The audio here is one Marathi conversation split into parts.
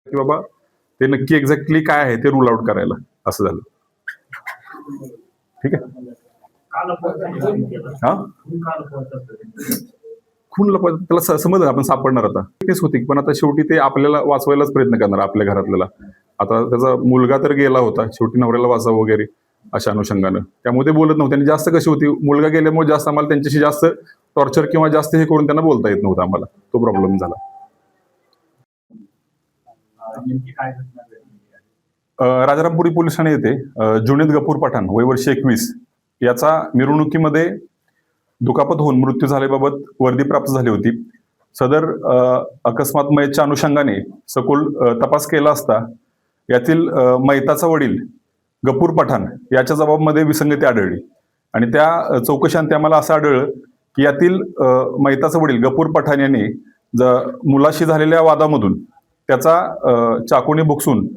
की बाबा ते नक्की एक्झॅक्टली काय आहे ते रूल आउट करायला, असं झालं. ठीक आहे. हा, खून लपवायचं त्याला समज आपण सापडणार आता तेच होती, पण आता शेवटी ते आपल्याला वाचवायलाच प्रयत्न करणार आपल्या घरातल्याला. आता त्याचा मुलगा तर गेला होता, शेवटी नवऱ्याला वाचावं वगैरे अशा अनुषंगानं, त्यामुळे ते बोलत नव्हते. आणि जास्त कशी होती, मुलगा गेल्यामुळे जास्त आम्हाला त्यांच्याशी जास्त टॉर्चर किंवा जास्त हे करून त्यांना बोलता येत नव्हतं आम्हाला, तो प्रॉब्लेम झाला. राजारामपुरी पोलीस ठाणे येथे जुनेद गफूर पठाण वय वर्ष 21 याचा मिरवणुकीमध्ये दुखापत होऊन मृत्यू झाल्याबाबत वर्दी प्राप्त झाली होती. सदर अकस्मात मयतच्या अनुषंगाने सखोल तपास केला असता यातील मयताचा वडील गफूर पठाण याच्या जबाबामध्ये विसंगती आढळली. आणि त्या चौकशांत आम्हाला असं आढळलं की यातील मयताचा वडील गफूर पठाण यांनी मुलाशी झालेल्या वादामधून त्याचा चाकूने भुकसून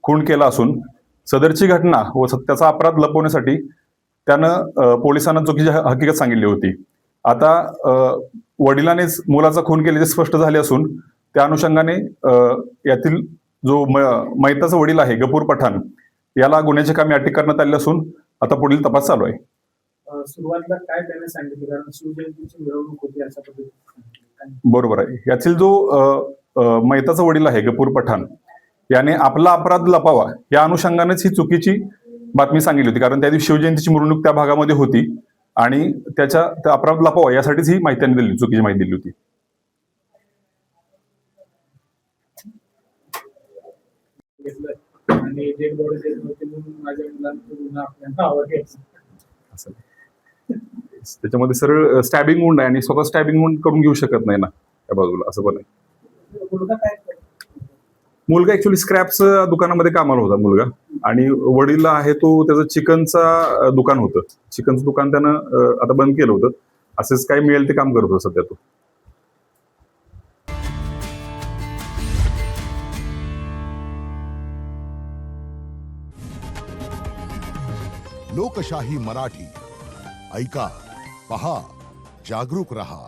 खून केला असून सदरची घटना व त्याचा अपराध लपवण्यासाठी त्यानं पोलिसांना चुकीची हकीकत सांगितली होती. आता वडिलांनीच मुलाचा खून केल्याचे स्पष्ट झाले असून त्या अनुषंगाने यातील जो मयताचा वडील आहे गफूर पठाण याला गुन्ह्याची कामी अटक करण्यात आली असून आता पुढील तपास चालू आहे. सुरुवातीला काय त्याने सांगितलं, कारण शिवजयंतीची मिरवणूक होती अशा पद्धतीने. बरोबर आहे. यातील जो मयताचा वडील आहे गफूर पठाण याने आपला अपराध लपावा या अनुषंगानेच ही चुकीची बातमी सांगितली होती, कारण त्या दिवशी शिवजयंतीची मिरवणूक त्या भागामध्ये होती आणि त्या अपराध लपावा यासाठीच ही माहिती त्यांनी दिली, चुकीची माहिती दिली होती. त्याच्यामध्ये सरळ स्टॅबिंग वुंड आहे आणि स्वतः स्टॅबिंग वुंड करून घेऊ शकत नाही ना त्या बाजूला, असं पण आहे. मुलगा ऍक्च्युली स्क्रॅपचं दुकानामध्ये कामाला होता मुलगा, आणि वडील आहे तो त्याचं चिकनचा दुकान होतं. चिकनचं दुकान त्यानं आता बंद केलं होतं. असेच काय मिळेल ते काम करत होता सध्या तो. लोकशाही मराठी ऐका, पहा, जागरूक रहा.